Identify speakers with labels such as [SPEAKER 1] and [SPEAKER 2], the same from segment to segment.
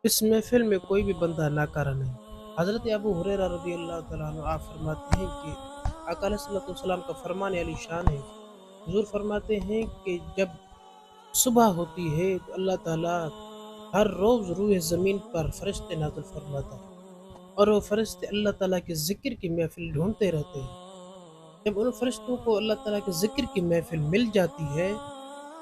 [SPEAKER 1] इस महफ़िल में कोई भी बंदा नाकारा नहीं। हज़रत अबू हुरैरा रज़ी अल्लाह तआला अन्हु आप फरमाते हैं कि आका अलैहिस्सलातु वस्सलाम का फरमान आली शान है। हुज़ूर फरमाते हैं कि जब सुबह होती है तो अल्लाह ताला हर रोज़ रूह ज़मीन पर फ़रिश्ते नाज़िल फरमाता है और वो फ़रिश्ते अल्लाह ताला के ज़िक्र की महफ़िल ढूँढते रहते हैं। जब उन फ़रिश्तों को अल्लाह ताला के ज़िक्र की महफ़िल मिल जाती है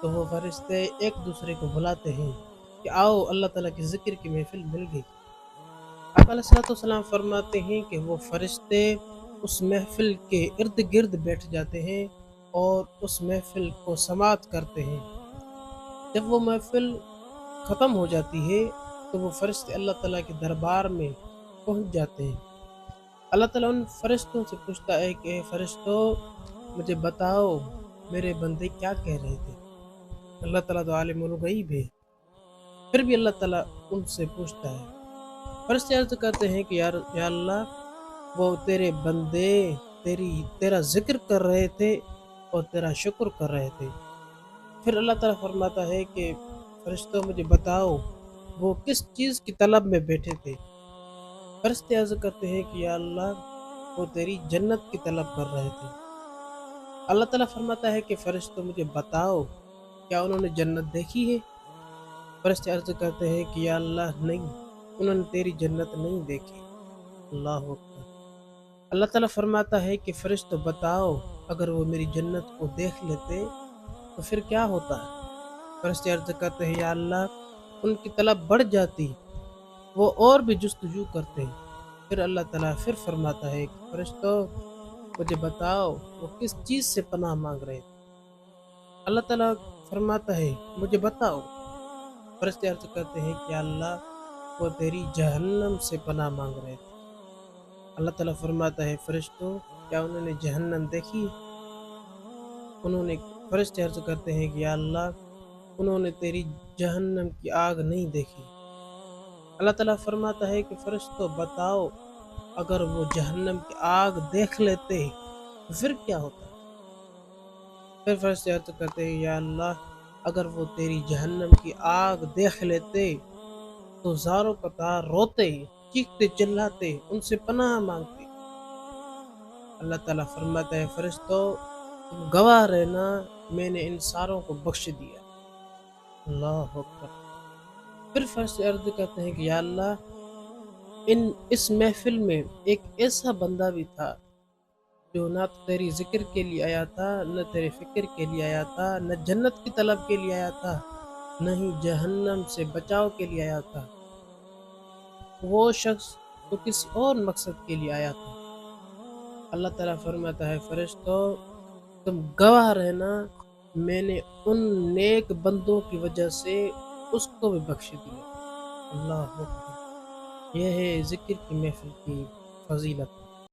[SPEAKER 1] तो वो फ़रिश्ते एक दूसरे को बुलाते हैं कि आओ अल्लाह ताला के ज़िक्र की महफ़िल मिल गई। आका अलैहिस्सलाम फरमाते हैं कि वो फ़रिश्ते उस महफ़िल के इर्द-गिर्द बैठ जाते हैं और उस महफ़िल को समाअत करते हैं। जब वो महफ़िल ख़त्म हो जाती है तो वो फ़रिश्ते अल्लाह ताला के दरबार में पहुँच जाते हैं। अल्लाह ताला उन फ़रिश्तों से पूछता है कि ए फ़रिश्तों मुझे बताओ मेरे बंदे क्या कह रहे थे? अल्लाह ताला तो आलिमुल गैब है। फिर भी अल्लाह ताला उनसे पूछता है। फ़रिश्ते अर्ज़ करते हैं कि या अल्लाह वो तेरे बंदे तेरा ज़िक्र कर रहे थे और तेरा शुक्र कर रहे थे। फिर अल्लाह ताला फरमाता है कि फ़रिश्तों मुझे बताओ वो किस चीज़ की तलब में बैठे थे? फ़रिश्ते अर्ज़ करते हैं कि या अल्लाह वो तेरी जन्नत की तलब कर रहे थे। अल्लाह ताला फरमाता है कि फ़रिश्तों मुझे बताओ क्या उन्होंने जन्नत देखी है? फ़रिश्ते अर्ज़ करते हैं कि या अल्लाह नहीं, उन्होंने तेरी जन्नत नहीं देखी। अल्लाहु अकबर। अल्लाह ताला फरमाता है कि फ़रिश्तों बताओ अगर वो मेरी जन्नत को देख लेते तो फिर क्या होता? फ़रिश्ते अर्ज़ करते हैं या अल्लाह उनकी तलब बढ़ जाती, वो और भी जुस्तजू करते। फिर अल्लाह ताला फिर फरमाता है कि फ़रिश्तों मुझे बताओ वो किस चीज़ से पनाह माँग रहे थे? अल्लाह ताला फरमाता है मुझे बताओ। फ़रिश्ते अर्ज़ करते हैं कि या अल्लाह वो तेरी जहन्नम से पनाह माँग रहे थे। अल्लाह ताला फरमाता है फ़रिश्तों क्या उन्होंने जहन्नम देखी? उन्होंने फ़रिश्ते अर्ज़ करते हैं कि या अल्लाह उन्होंने तेरी जहन्नम की आग नहीं देखी। अल्लाह ताला फरमाता है कि फ़रिश्तों बताओ अगर वो जहन्नम की आग देख लेते तो फिर क्या होता? फिर फ़रिश्ते अर्ज़ करते हैं या अल्लाह अगर वो तेरी जहन्नम की आग देख लेते तो ज़ारों कतार रोते, चीखते चिल्लाते, उनसे पनाह माँगते। अल्लाह ताला फरमाता है फ़रिश्तों तुम गवाह रहना मैंने इन सारों को बख्श दिया। अल्लाहु अकबर। फिर फ़रिश्ते अर्ज़ करते हैं कि या अल्लाह इस महफ़िल में एक ऐसा बंदा भी था जो ना तो तेरी ज़िक्र के लिए आया था, न तेरे फ़िक्र के लिए आया था, न जन्नत की तलब के लिए आया था, न ही जहन्नम से बचाव के लिए आया था। वो शख़्स तो किसी और मकसद के लिए आया था। अल्लाह ताला फरमाता है फ़रिश्तों तुम गवाह रहना मैंने उन नेक बंदों की वजह से उसको भी बख्श दिया। अल्लाहु अकबर। यह है ज़िक्र की महफ़िल की फ़ज़ीलत।